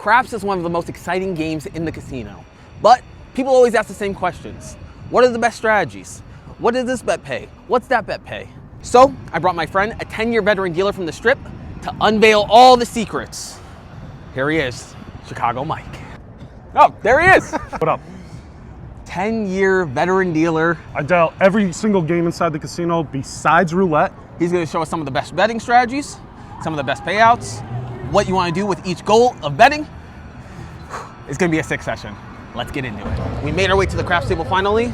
Craps is one of the most exciting games in the casino, but people always ask the same questions. What are the best strategies? What does this bet pay? What's that bet pay? So I brought my friend, a 10-year veteran dealer from the Strip, to unveil all the secrets. Here he is, Chicago Mike. Oh, there he is. What up? 10-year veteran dealer. I dial every single game inside the casino besides roulette. He's gonna show us some of the best betting strategies, some of the best payouts, what you wanna do with each goal of betting. It's gonna be a sick session. Let's get into it. We made our way to the craps table finally.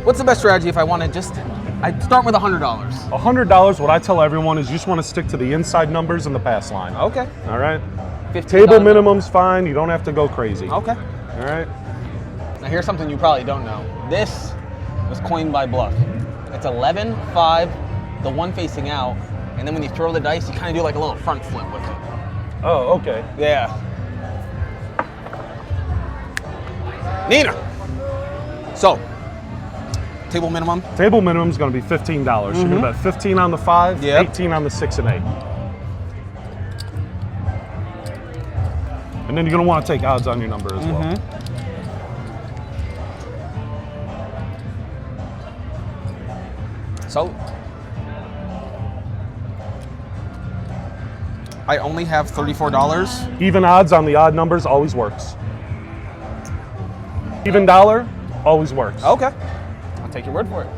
What's the best strategy if I wanna I'd start with $100. $100, what I tell everyone is you just wanna stick to the inside numbers and the pass line. Okay. All right? $15. Table minimum's fine, you don't have to go crazy. Okay. All right? Now here's something you probably don't know. This was coined by Bluff. It's 11, 5, the one facing out, and then when you throw the dice, you kind of do like a little front flip with it. Oh, okay. Yeah. Nina. So, table minimum. Table minimum's gonna be $15. You're gonna bet 15 on the 5, Yep. 18 on the 6 and 8. And then you're gonna wanna take odds on your number as well. So, I only have $34. Even odds on the odd numbers always works. Even dollar always works. Okay. I'll take your word for it.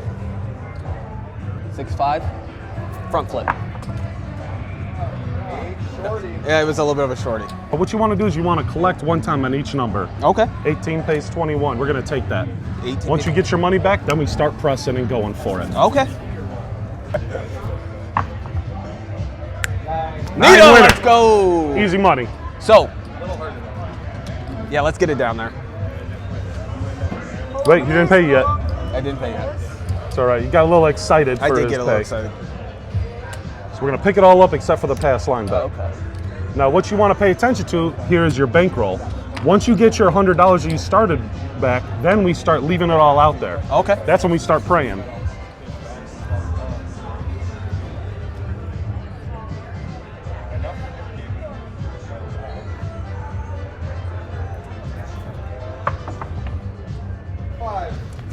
6-5, front flip. Yeah, it was a little bit of a shorty. But what you want to do is you want to collect one time on each number. Okay. 18 pays 21. We're going to take that. 18 Once you get your money back, then we start pressing and going for it. Okay. Nine Nito, winner. let's go. Easy money. So, yeah, let's get it down there. Wait, you didn't pay yet. I didn't pay yet. It's all right. You got a little excited for I did his get a little pay. excited. So we're going to pick it all up except for the pass line bet. Okay. Now, what you want to pay attention to here is your bankroll. Once you get your $100 that you started back, then we start leaving it all out there. Okay. That's when we start praying.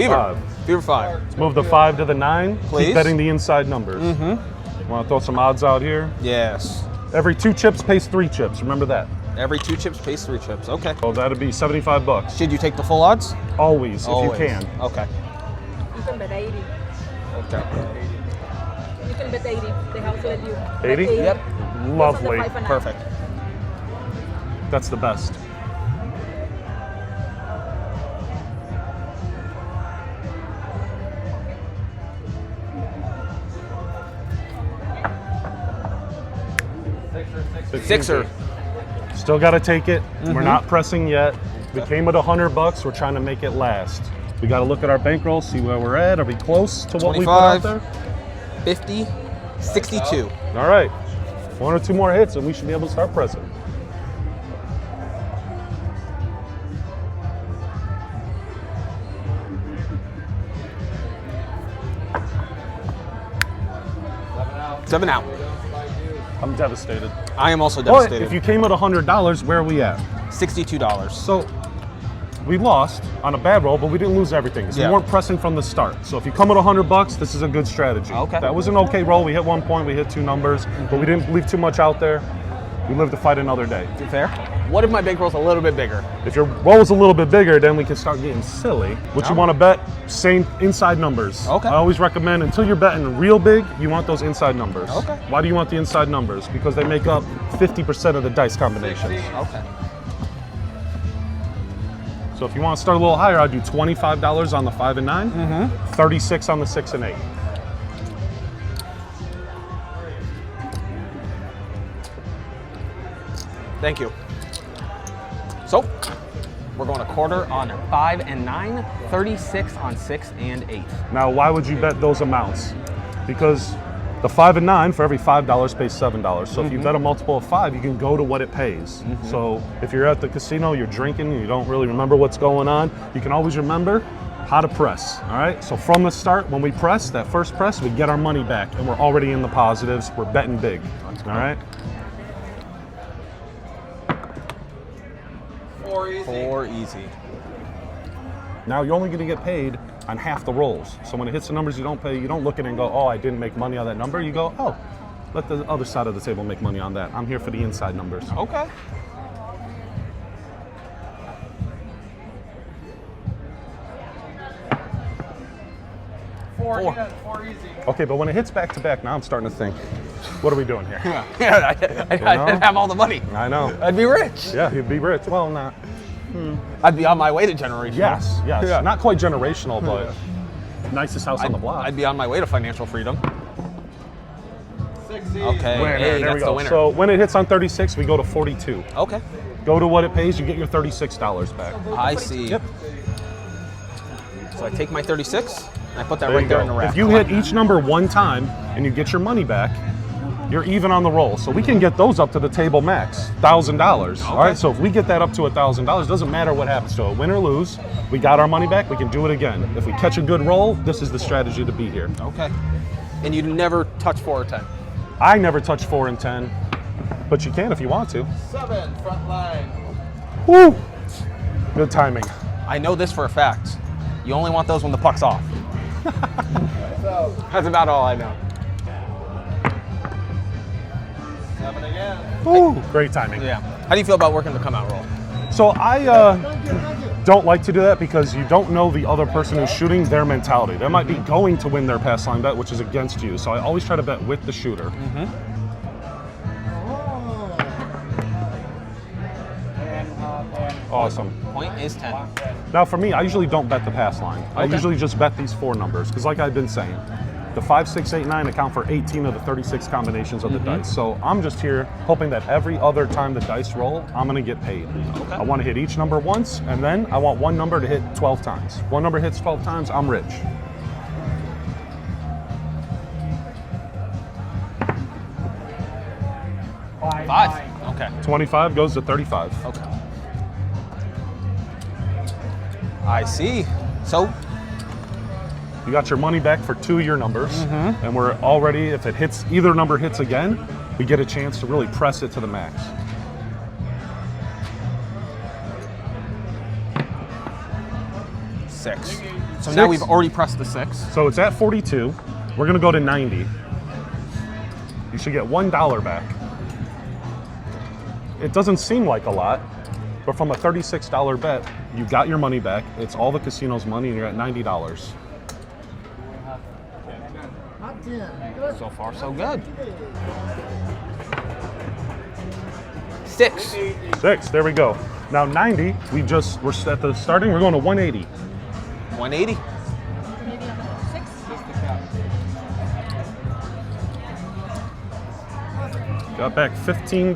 Fever. Fever 5. Let's move the 5 to the 9. Please. Keep betting the inside numbers. Want to throw some odds out here? Yes. Every 2 chips pays 3 chips. Remember that. Every 2 chips pays 3 chips. Okay. So that'd be $75. Should you take the full odds? Always, Always. if you can. Okay. You can bet 80. Okay. You can bet 80. The house let you. 80? Yep. Lovely. Perfect. That's the best. Sixer. Still got to take it. We're not pressing yet. We came at $100. We're trying to make it last. We got to look at our bankroll, see where we're at. Are we close to what we put out 25. there? 50, 62. All right. 1 or 2 more hits and we should be able to start pressing. Seven out. I'm devastated. I am also But devastated. if you came at $100, where are we at? $62. So we lost on a bad roll, but we didn't lose everything. So Yeah. we weren't pressing from the start. So if you come at $100, this is a good strategy. Okay. That was an okay roll. We hit 1 point, we hit 2 numbers, but we didn't leave too much out there. We live to fight another day. Fair. What if my bankroll's a little bit bigger? If your roll is a little bit bigger, then we can start getting silly. What you want to bet, same inside numbers. Okay. I always recommend until you're betting real big, you want those inside numbers. Okay. Why do you want the inside numbers? Because they make up 50% of the dice combinations. Okay. So if you want to start a little higher, I'd do $25 on the 5 and 9, 36 on the 6 and 8. Thank you. So, we're going a quarter on 5 and 9, 36 on 6 and 8. Now, why would you bet those amounts? Because the 5 and 9 for every $5 pays $7. So if you bet a multiple of 5, you can go to what it pays. So if you're at the casino, you're drinking, and you don't really remember what's going on, you can always remember how to press, all right? So from the start, when we press, that first press, we get our money back, and we're already in the positives. We're betting big, all right? 4 easy. Now you're only going to get paid on half the rolls. So when it hits the numbers you don't pay, you don't look at it and go, oh, I didn't make money on that number. You go, oh, let the other side of the table make money on that. I'm here for the inside numbers. Okay. Four easy. Okay, but when it hits back to back, now I'm starting to think, what are we doing here? Yeah, I didn't have all the money. I know. I'd be rich. Yeah, you'd be rich. Well, not. I'd be on my way to generational. Yes. Yeah. Not quite generational, but nicest house on the block. I'd be on my way to financial freedom. 6 easy. Okay, Winner, hey, there that's we the go. winner. So when it hits on 36, we go to 42. Okay. Go to what it pays, you get your $36 back. I see. Yep. So I take my 36 and I put that There right you there go. in the rack. If you hit each number one time and you get your money back, you're even on the roll. So we can get those up to the table max, $1,000. All right, so if we get that up to $1,000, doesn't matter what happens to it, win or lose, we got our money back, we can do it again. If we catch a good roll, this is the strategy to be here. Okay. And you never touch 4 or 10. I never touch 4 and 10, but you can if you want to. 7, front line. Woo! Good timing. I know this for a fact. You only want those when the puck's off. That's about all I know. 7 again. Woo! Great timing. Yeah. How do you feel about working the come out roll? So I don't like to do that because you don't know the other person who's shooting, their mentality. They might be going to win their pass line bet, which is against you. So I always try to bet with the shooter. Awesome. Point is 10. Now for me, I usually don't bet the pass line. I Okay. usually just bet these 4 numbers because like I've been saying, the 5, 6, 8, 9 account for 18 of the 36 combinations of the dice. So I'm just here hoping that every other time the dice roll, I'm gonna get paid. Okay. I wanna hit each number once, and then I want one number to hit 12 times. One number hits 12 times, I'm rich. Five. Okay. 25 goes to 35. Okay. I see. So, You got your money back for 2 of your numbers, and we're already, if it hits, either number hits again, we get a chance to really press it to the max. six. So now 6. we've already pressed the 6. So it's at 42. We're gonna go to 90. You should get $1 back. It doesn't seem like a lot, but from a $36 bet, you got your money back. It's all the casino's money, and you're at $90. So far, so good. 6. 6, there we go. Now 90, we're at the starting, we're going to 180. 180. Got back $15.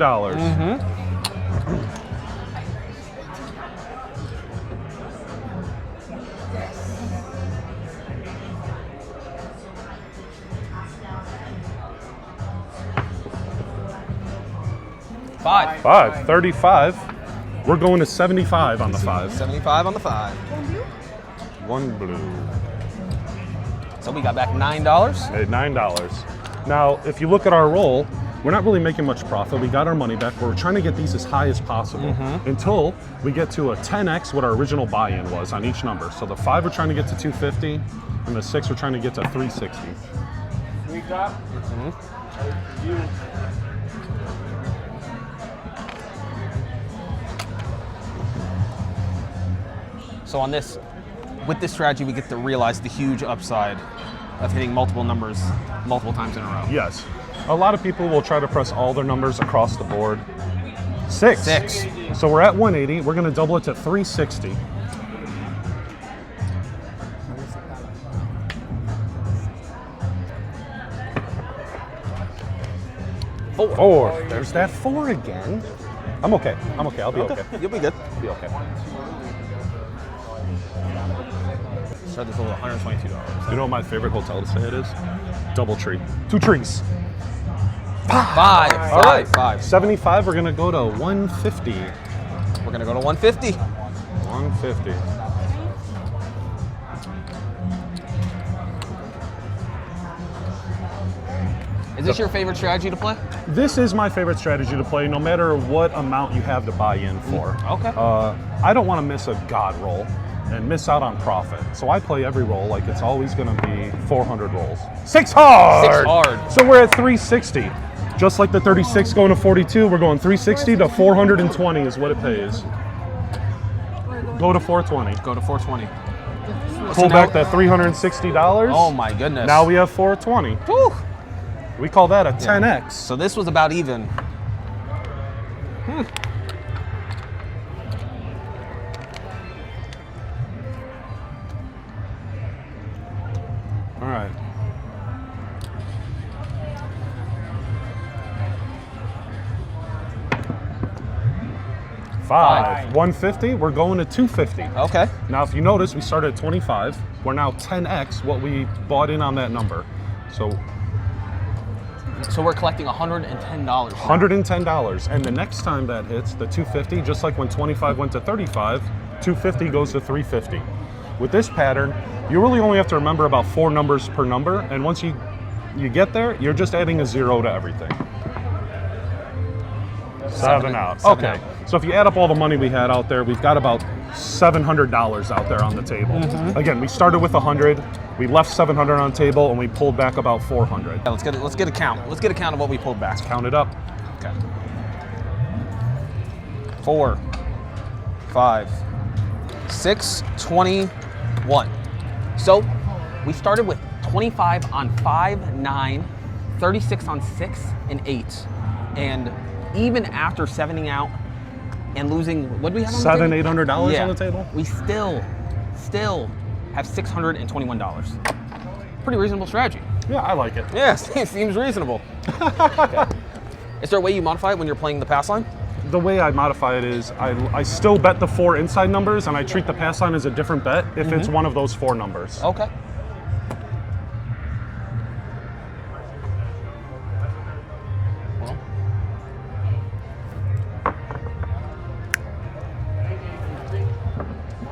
Five. 5, 35. We're going to 75 on the 5. 75 on the 5. One blue. So we got back $9. At $9. Now, if you look at our roll, we're not really making much profit. We got our money back. We're trying to get these as high as possible until we get to a 10x what our original buy-in was on each number. So the 5 we're trying to get to 250, and the 6 we're trying to get to 360. We got you. So on this, with this strategy, we get to realize the huge upside of hitting multiple numbers multiple times in a row. Yes. A lot of people will try to press all their numbers across the board. 6. 6. So we're at 180. We're going to double it to 360. Four. There's that 4 again. I'm okay. I'll be okay. You'll be good. Be okay. So this is $122. You know what my favorite hotel to stay at is? Doubletree. 2 trees. 5. All right. 5. 75, we're going to go to 150. We're going to go to 150. 150. Is this your favorite strategy to play? This is my favorite strategy to play, no matter what amount you have to buy in for. Okay. I don't want to miss a god roll and miss out on profit. So I play every roll like it's always going to be 400 rolls. 6 hard! 6 hard. So we're at 360. Just like the 36 going to 42, we're going 360 to 420 is what it pays. Go to 420. Go to 420. Pull back that $360. Oh my goodness. Now we have 420. Whew. We call that a 10x. So this was about even. All right. Five. 150. We're going to 250. Okay. Now, if you notice, we started at 25. We're now 10x what we bought in on that number. So we're collecting $110. $110. And the next time that hits, the 250, just like when 25 went to 35, 250 goes to 350. With this pattern, you really only have to remember about 4 numbers per number. And once you get there, you're just adding a 0 to everything. 7 out. Seven Okay. out. So if you add up all the money we had out there, we've got about $700 out there on the table. Again, we started with 100, we left 700 on the table, and we pulled back about 400. Yeah, let's get a count. Let's get a count of what we pulled back. Count it up. Okay. 4, 5, 6, 21. So we started with 25 on 5, 9, 36 on 6, and 8. And even after 7ing out and losing, what do we have on the table? $800 on the table? We still have $621. Pretty reasonable strategy. Yeah, I like it. Yes, it seems reasonable. Okay. Is there a way you modify it when you're playing the pass line? The way I modify it is I still bet the 4 inside numbers, and I treat the pass line as a different bet if it's one of those 4 numbers. Okay.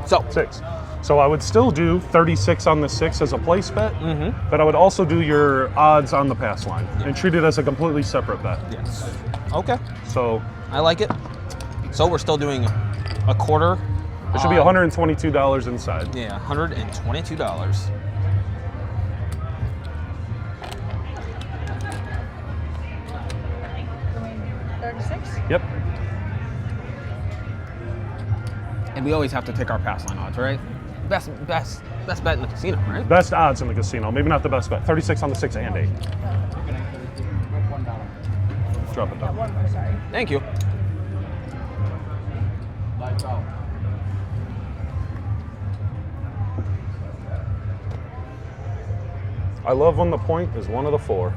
So 6. So I would still do 36 on the 6 as a place bet, but I would also do your odds on the pass line and treat it as a completely separate bet. yes. Okay. So I like it. So we're still doing a quarter. there should be $122 inside. Yeah, $122. Yep. And we always have to pick our pass line odds, right? Best bet in the casino, right? Best odds in the casino. Maybe not the best bet. 36 on the 6 and 8. Drop it down. One more, sorry. Thank you. Lights out. I love when the point is one of the 4.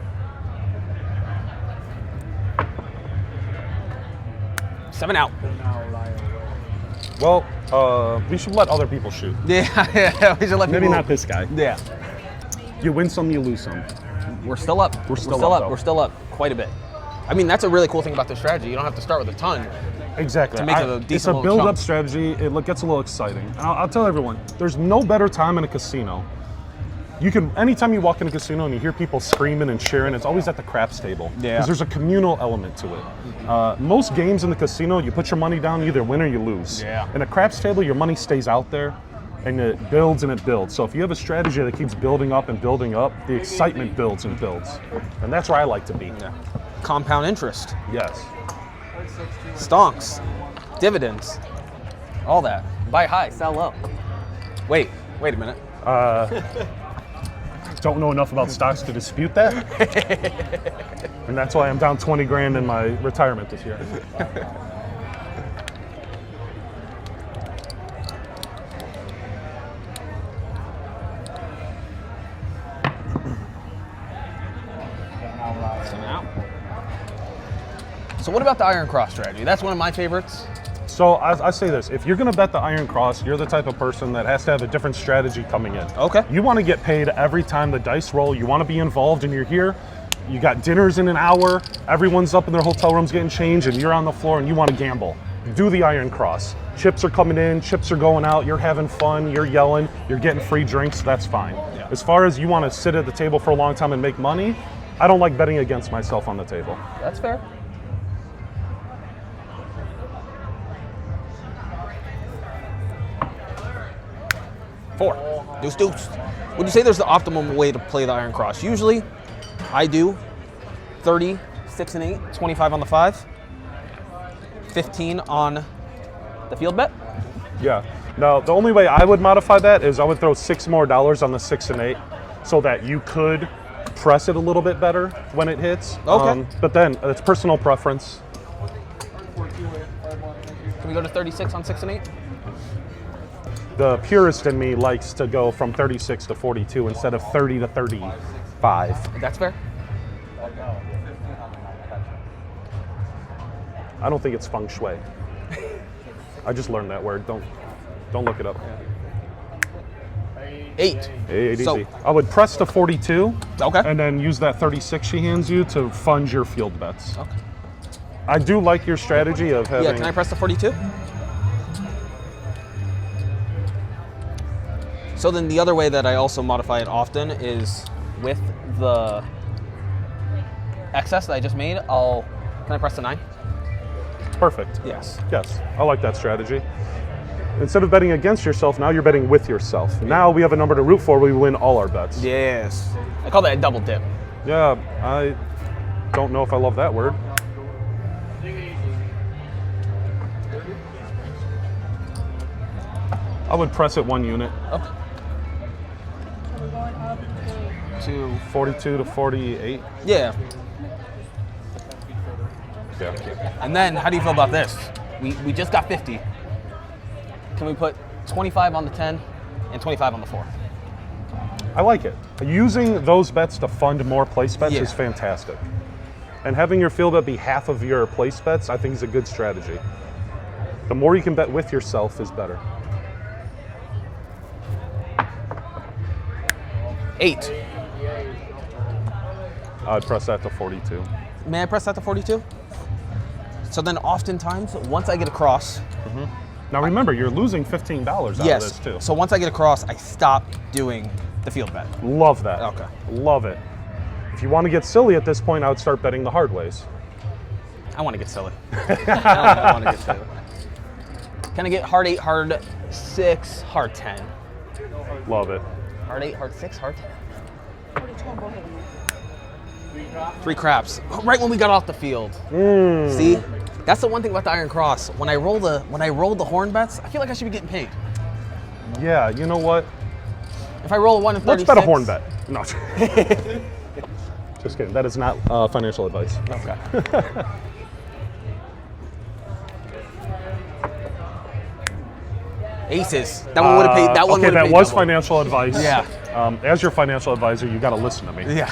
7 out. Well, we should let other people shoot. Yeah, we should let Maybe people. not this guy. Yeah. You win some, you lose some. We're still up. We're still up, though. We're still up quite a bit. I mean, that's a really cool thing about this strategy. You don't have to start with a ton. Exactly. To make it a decent it's a little build-up chunk. strategy. It gets a little exciting. And I'll tell everyone, there's no better time in a casino. You can, anytime you walk in a casino and you hear people screaming and cheering, it's always at the craps table. Yeah. Because there's a communal element to it. Most games in the casino, you put your money down, you either win or you lose. Yeah. In a craps table, your money stays out there and it builds and it builds. So if you have a strategy that keeps building up and building up, the excitement builds and builds. And that's where I like to be. Yeah. Compound interest, Yes. stonks, dividends, all that. Buy high, sell low. Wait a minute. Don't know enough about stocks to dispute that. And that's why I'm down 20 grand in my retirement this year. So what about the Iron Cross strategy? That's one of my favorites. So I say this, if you're gonna bet the Iron Cross, you're the type of person that has to have a different strategy coming in. Okay. You wanna get paid every time the dice roll, you wanna be involved and you're here, you got dinners in an hour, everyone's up in their hotel rooms getting changed and you're on the floor and you wanna gamble. Do the Iron Cross. Chips are coming in, chips are going out, you're having fun, you're yelling, you're getting free drinks, that's fine. Yeah. As far as you wanna sit at the table for a long time and make money, I don't like betting against myself on the table. That's fair. Four. Deuce, deuce. Would you say there's the optimum way to play the iron cross? Usually, I do 30, 6 and 8, 25 on the 5, 15 on the field bet. Yeah. Now, the only way I would modify that is I would throw $6 more on the 6 and 8 so that you could press it a little bit better when it hits. Okay. But then it's personal preference. Can we go to 36 on 6 and 8? The purist in me likes to go from 36 to 42 instead of 30 to 35. That's fair. I don't think it's feng shui. I just learned that word. Don't look it up. 8. Easy. So- I would press to 42. Okay. And then use that 36 she hands you to fund your field bets. Okay. I do like your strategy of having. Yeah, can I press the 42? So then the other way that I also modify it often is with the excess that I just made, can I press the 9? Perfect. Yes. Yes, I like that strategy. Instead of betting against yourself, now you're betting with yourself. Now we have a number to root for. We win all our bets. Yes. I call that a double dip. Yeah, I don't know if I love that word. I would press it 1 unit. Okay. To 42 to 48. yeah. Yeah. And then how do you feel about this? We just got 50. Can we put 25 on the 10 and 25 on the 4? I like it. Using those bets to fund more place bets Yeah. is fantastic. And having your field bet be half of your place bets, I think is a good strategy. The more you can bet with yourself is better. 8. I'd press that to 42. May I press that to 42? So then oftentimes, once I get across, Now remember, you're losing $15 out yes. of this too. So once I get across, I stop doing the field bet. Love that. Okay. Love it. If you want to get silly at this point, I would start betting the hard ways. I want to get silly. I want to get silly. Can I get hard 8, hard 6, hard 10? Love it. Hard 8, hard 6, hard 10. 3 craps. Right when we got off the field. See? That's the one thing about the Iron Cross. When I roll the horn bets, I feel like I should be getting paid. Yeah, you know what? If I roll a 1 in 36. Let's bet a horn bet. No. Just kidding. That is not financial advice. Okay. Aces. That one would have paid. That one Okay, would have that paid was double. financial advice. Yeah. As your financial advisor, you got to listen to me. Yeah.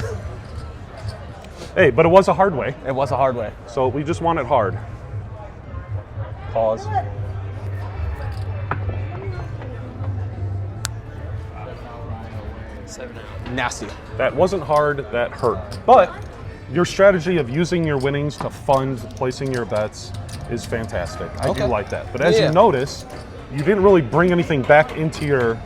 Hey, but it was a hard way. It was a hard way. So we just want it hard. Pause. Nasty. That wasn't hard, that hurt. But your strategy of using your winnings to fund placing your bets is fantastic. I do Okay. like that. But as Yeah. you notice, you didn't really bring anything back into your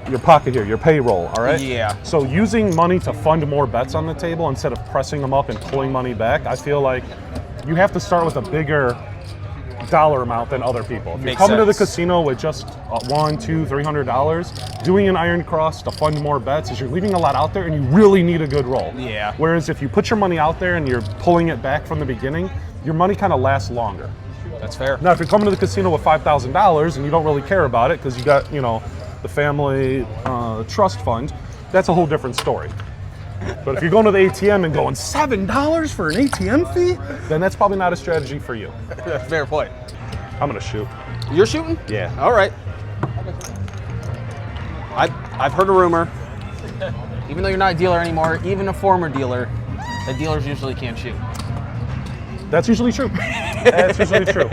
your pocket here, your payroll, all right? Yeah. So using money to fund more bets on the table instead of pressing them up and pulling money back, I feel like you have to start with a bigger dollar amount than other people. If you're Makes coming to the sense. casino with just $100, $200, $300, doing an Iron Cross to fund more bets is you're leaving a lot out there and you really need a good roll. Yeah. Whereas if you put your money out there and you're pulling it back from the beginning, your money kind of lasts longer. That's fair. Now, if you're coming to the casino with $5,000 and you don't really care about it because you got, the family trust fund, that's a whole different story. But if you're going to the ATM and going $7 for an ATM fee, then that's probably not a strategy for you. That's a fair point. I'm gonna shoot. You're shooting? Yeah. All right. I've heard a rumor. Even though you're not a dealer anymore, even a former dealer, the dealers usually can't shoot. That's usually true. That's usually true.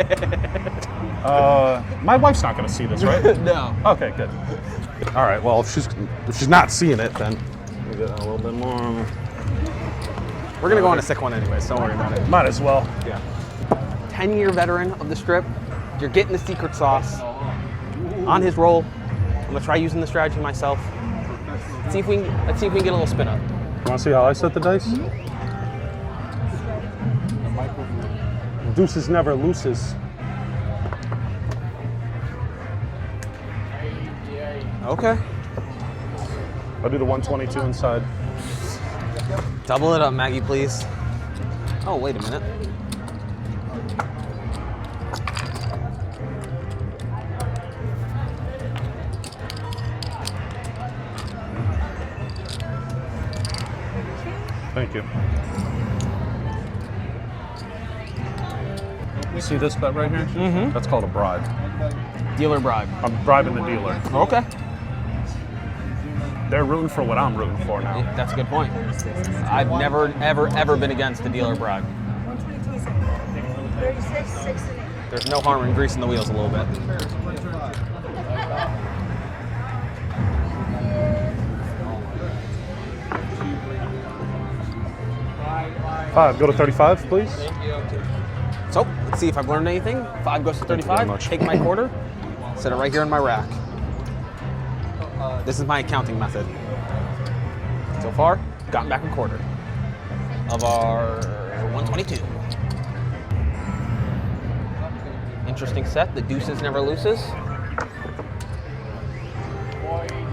My wife's not gonna see this, right? No. Okay, good. All right. Well, if she's not seeing it, then we get a little bit more. We're gonna go on a sick one anyways. Don't worry about it. Might as well. Yeah. 10-year veteran of the strip. You're getting the secret sauce on his roll. I'm gonna try using the strategy myself. Let's see if we can get a little spin up. want to see how I set the dice? Deuces never loses. Okay. I'll do the 122 inside. Double it up, Maggie, please. Oh, wait a minute. Thank you. You see this bet right here? Mm-hmm. That's called a bribe. Dealer bribe. I'm bribing the dealer. Okay. They're rooting for what I'm rooting for now. That's a good point. I've never, ever been against the dealer bribe. 36, 6 and 8. There's no harm in greasing the wheels a little bit. Five, go to 35, please. So, let's see if I've learned anything. 5 goes to Thank you very 35. much. Take my quarter, set it right here in my rack. This is my accounting method. So far, gotten back a quarter of our 122. Interesting set. The deuces never loses.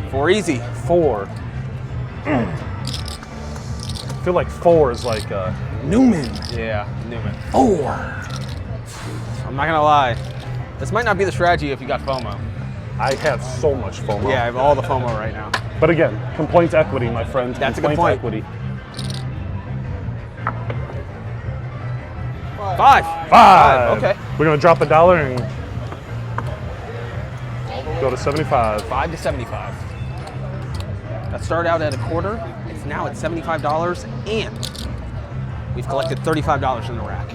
4 easy. 4. I feel like 4 is like Newman. Yeah, Newman. 4. I'm not gonna lie. This might not be the strategy if you got FOMO. I have so much FOMO. Yeah, I have all the FOMO right now. But again, complaint equity, my friend. That's a good Complaint point. equity. 5. 5. Okay. We're gonna drop $1 and go to 75. 5 to 75. That started out at a quarter. It's now at $75, and we've collected $35 in the rack.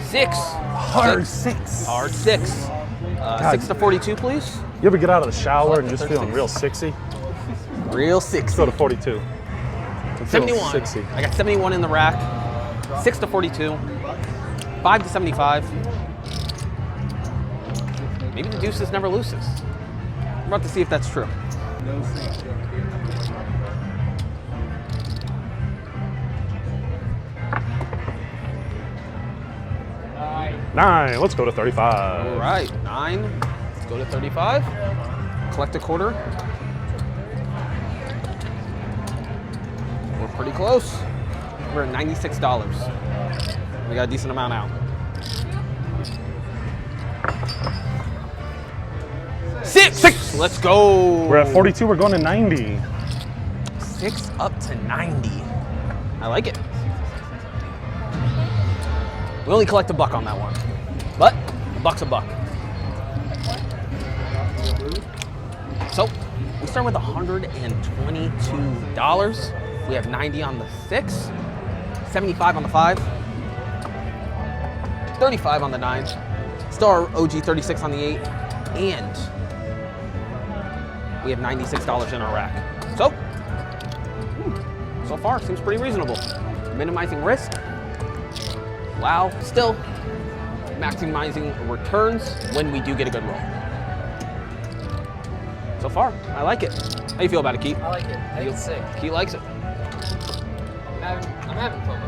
Six. Hard 6. Hard 6. 6 to 42, please. You ever get out of the shower and just feeling real 6y? Real Let's 6. go to 42. I'm feeling 71. 6y. I got 71 in the rack. 6 to 42. 5 to 75. Maybe the deuces never loses. I'm about to see if that's true. Nine. Let's go to 35. All right, 9. Let's go to 35. Collect a quarter. We're pretty close. We're at $96. We got a decent amount out. 6. Let's go. We're at 42. We're going to 90. 6 up to 90. I like it. We only collect $1 on that one, but $1's a buck. So we start with $122. We have 90 on the 6, 75 on the 5, 35 on the 9, still our OG 36 on the 8, and we have $96 in our rack. So far seems pretty reasonable. Minimizing risk. Wow, still maximizing returns when we do get a good roll. So far, I like it. How you feel about it, Keith? I like it. I think it's sick. Keith likes it. I'm having FOMO.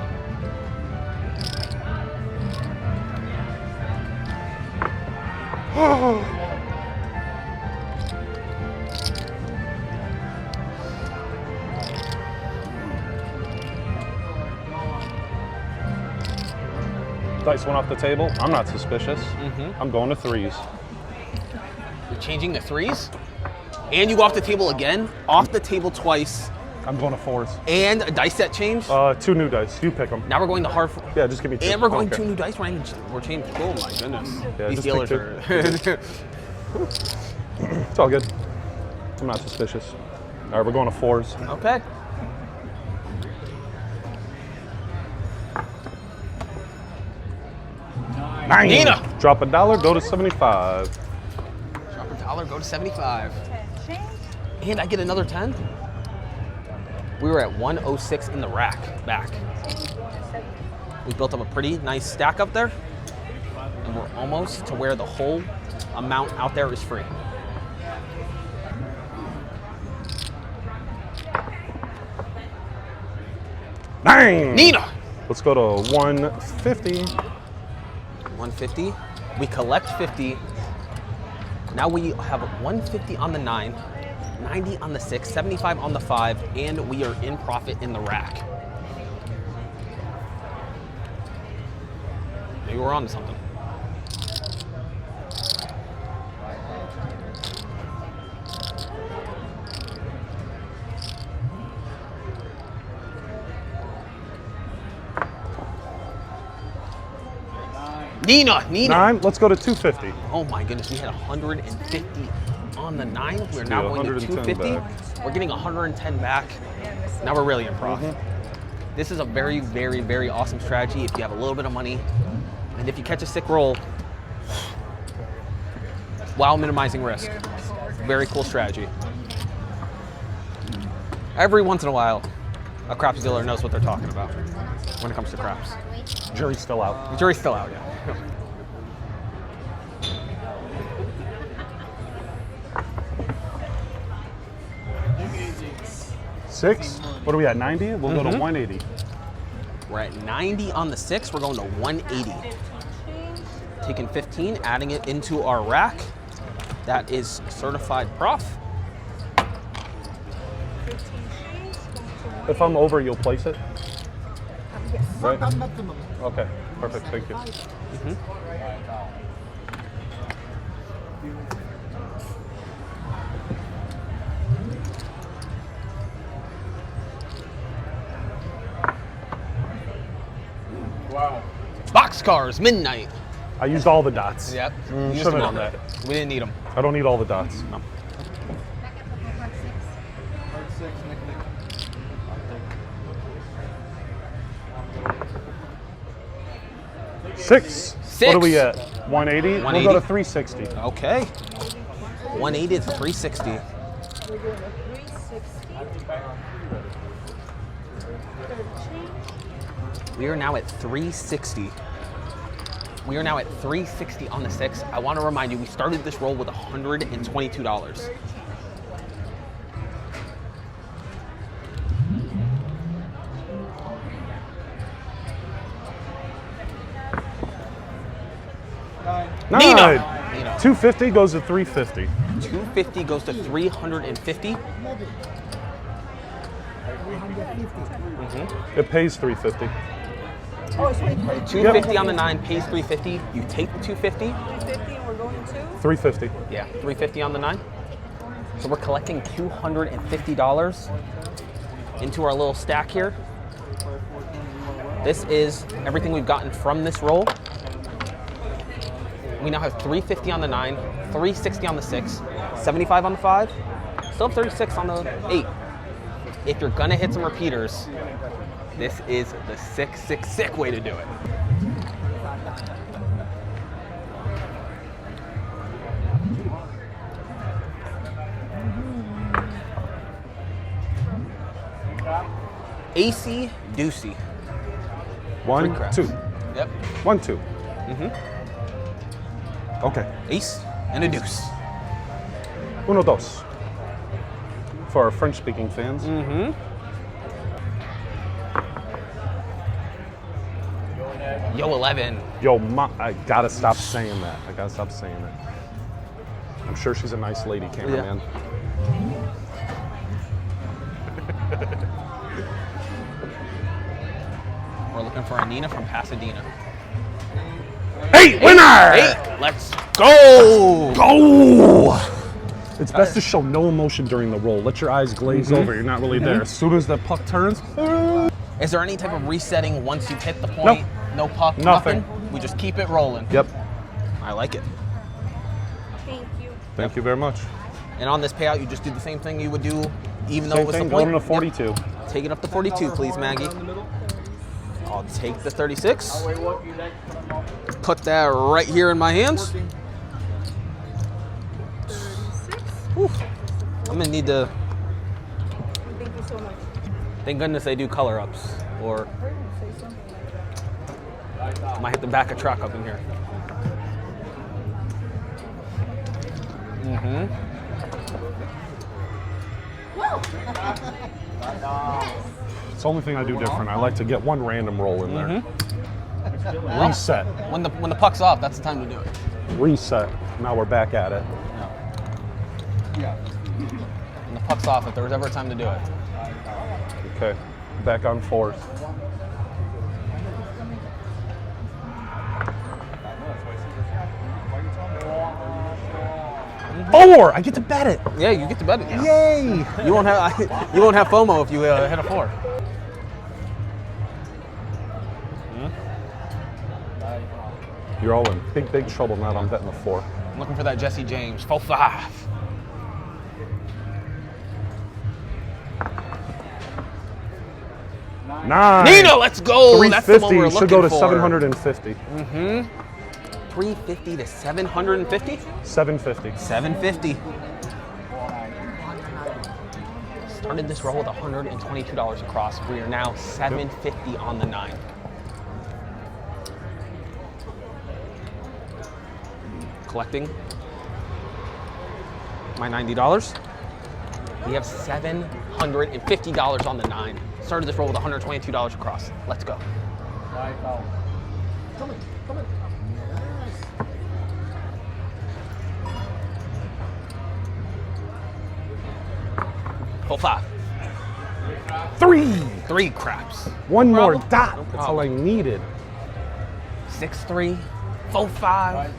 Dice went off the table. I'm not suspicious. I'm going to 3s. You're changing to 3s, and you go off the table again, off the table twice, I'm going to 4s. and a dice set change. 2 new dice. You pick them. Now we're going to hard. Yeah, just give me 2. And we're going Okay. 2 new dice. We're changing. Oh my goodness. Yeah, These just pick dealers 2. are. It's all good. I'm not suspicious. All right, we're going to 4s. Okay. Nine. Nina. Drop $1, go to 75. Drop $1, go to 75. 10 change. And I get another 10? We were at 106 in the rack back. We built up a pretty nice stack up there, and we're almost to where the whole amount out there is free. Bang! Nina! Let's go to 150. 150. We collect 50. Now we have 150 on the 9, 90 on the 6, 75 on the 5, and we are in profit in the rack. Maybe we're on to something. Nina! 9, let's go to 250. Oh my goodness, we had 150 on the 9. We're now going to 110 250. back. We're getting 110 back. Now we're really in profit. This is a very, very, very awesome strategy if you have a little bit of money. And if you catch a sick roll, while minimizing risk. Very cool strategy. Every once in a while, a craps dealer knows what they're talking about when it comes to craps. Jury's still out. The jury's still out, yeah. 6. What are we at? 90? We'll go to 180. We're at 90 on the 6. We're going to 180. Taking 15, adding it into our rack. That is certified prof. If I'm over, you'll place it? Yes. Right? Okay, perfect. Thank you. Wow. Boxcars, midnight. I used all the dots. Yep. Should have done that. We didn't need them. I don't need all the dots. No. Hard 6, Nick. Six. What are we at? 180? We'll 180. go to 360. Okay. 180 to 360. We're going to 360. We are now at 360. We are now at 360 on the 6. I want to remind you, we started this roll with $122. Nine. Nina. 250 goes to 350. 250 goes to 350. It pays 350. Oh, it's 20. 250 on the 9 pays 350. You take the 250. 350 and we're going to? 350. Yeah, 350 on the 9. So we're collecting $250 into our little stack here. This is everything we've gotten from this roll. We now have 350 on the 9, 360 on the 6, 75 on the 5, still have 36 on the 8. If you're gonna hit some repeaters, this is the sick way to do it. AC Deucey. 1, craps. 2. Yep. 1, 2. Okay. Ace and a deuce. 1, 2. For our French-speaking fans. Yo, 11. Yo, I gotta stop saying that. I gotta stop saying it. I'm sure she's a nice lady, cameraman. We're looking for a Nina from Pasadena. 8 winner! 8. Let's go. Go! It's best to show no emotion during the roll. Let your eyes glaze over. You're not really there. As soon as the puck turns, Is there any type of resetting once you've hit the point? No puck, Nothing. We just keep it rolling. Yep. I like it. Thank you. Thank you very much. And on this payout, you just do the same thing you would do, even though Same it was thing, the point. going to 42. Yep. Take it up to 42, please, Maggie. I'll take the 36. Put that right here in my hands. Whew. I'm gonna need to. Thank you so much. Thank goodness they do color ups, or I might hit the back of truck up in here. It's the only thing I do different. I like to get one random roll in there. Reset. When the puck's off, that's the time to do it. Reset. Now we're back at it. When the puck's off, if there was ever a time to do it. Okay. Back on fourth. Four! I get to bet it. Yeah, you get to bet it now. Yay! You won't have FOMO if you hit a 4. You're all in big trouble now that I'm betting the 4. I'm looking for that Jesse James. 4-5. Nine. Nina, let's go. That's the one 350 we're looking should go to for. 750. 350 to 750? 750. 750. Started this roll with $122 across. We are now 750 on the 9. Collecting my $90. We have $750 on the 9. Started this roll with $122 across. Let's go. Full 5. 3. 3 craps. One more problem. dot. No That's all I needed. 6-3. Full 5.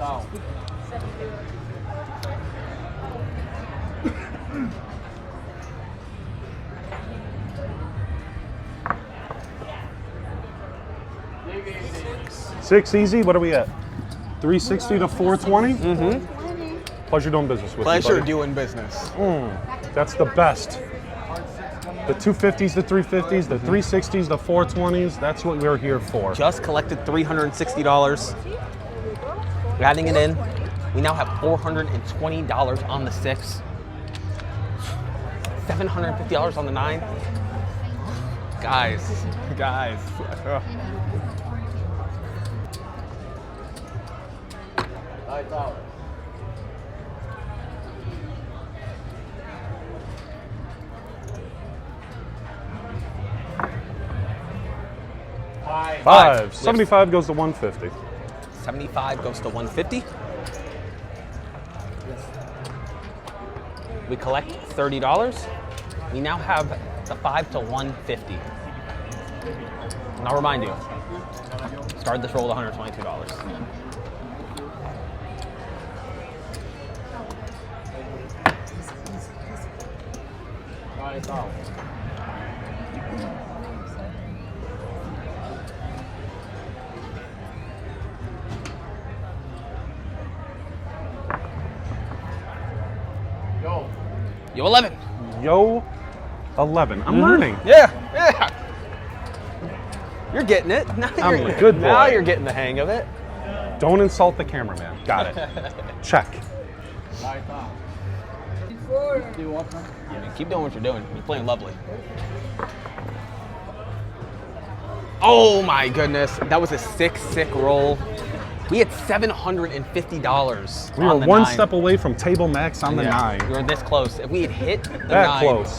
Six easy. What are we at? 360 to 420. Pleasure doing business with you. Pleasure buddy. doing business. That's the best. The 250s, the 350s, the 360s, the 420s. That's what we're here for. Just collected $360. We're adding it in. We now have $420 on the 6. $750 on the 9. Guys. Five. 75 goes to 150. 75 goes to 150. We collect $30. We now have the 5 to 150. And I'll remind you, started this roll with $122. Yo, 11. Yo, 11. I'm learning. Yeah. You're getting it. Now I'm you're, a good boy. Now you're getting the hang of it. Don't insult the cameraman. Got it. Check. Keep doing what you're doing. You're playing lovely. Oh my goodness. That was a sick roll. We had $750 We on were the one 9. step away from table max on the 9. We were this close. If we had hit the That 9. close.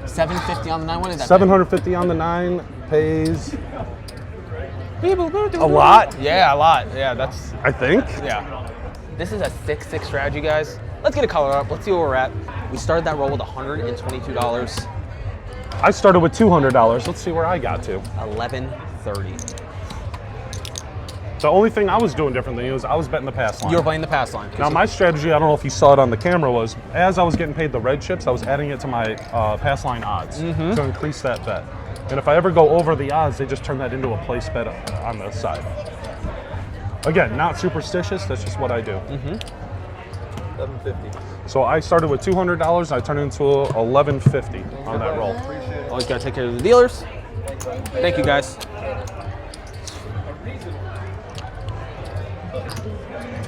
750 on the 9. What did that 750 on the 9 pays pay? a lot, Yeah, a lot. Yeah, that's, I think. yeah. This is a 6-6 strategy, guys. Let's get a color up. Let's see where we're at. We started that roll with $122. I started with $200. Let's see where I got to. 1130. The only thing I was doing different than you is I was betting the pass line. You were playing the pass line. Now my strategy, I don't know if you saw it on the camera, was as I was getting paid the red chips, I was adding it to my pass line odds to increase that bet. And if I ever go over the odds, they just turn that into a place bet on the side. Again, not superstitious, that's just what I do. 750. So I started with $200, I turned it into $1150 on that roll. Always got to take care of the dealers. Thank you, guys.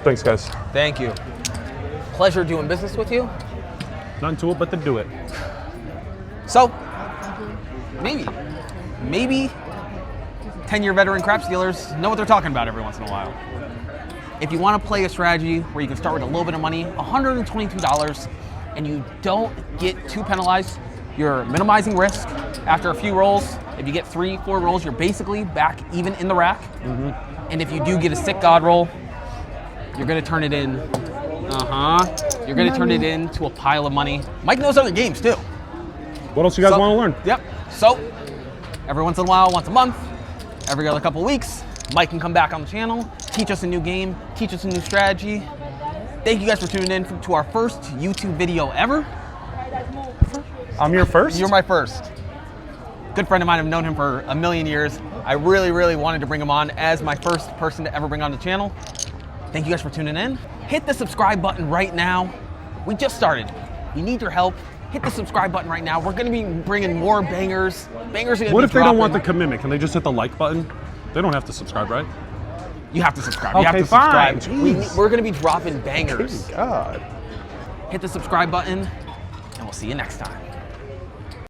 Thanks, guys. Thank you. Pleasure doing business with you. None to it but to do it. So, maybe 10-year veteran craps dealers know what they're talking about every once in a while. If you want to play a strategy where you can start with a little bit of money, $122, and you don't get too penalized, you're minimizing risk. After a few rolls, if you get 3-4 rolls, you're basically back even in the rack. And if you do get a sick god roll, you're gonna turn it in. You're gonna turn it into a pile of money. Mike knows other games too. What else you guys want to learn? Yep. So every once in a while, once a month, every other couple of weeks, Mike can come back on the channel, teach us a new game, teach us a new strategy. Thank you guys for tuning in to our first YouTube video ever. I'm your first? You're my first. Good friend of mine, I've known him for a million years. I really, really wanted to bring him on as my first person to ever bring on the channel. Thank you guys for tuning in. Hit the subscribe button right now. We just started. We need your help. Hit the subscribe button right now. We're gonna be bringing more bangers. Bangers are gonna What be if they don't want the dropping. commitment? Can they just hit the like button? They don't have to subscribe, right? You have to subscribe. You have Okay, to subscribe. fine. Jeez. We're gonna be dropping bangers. God. Hit the subscribe button, and we'll see you next time.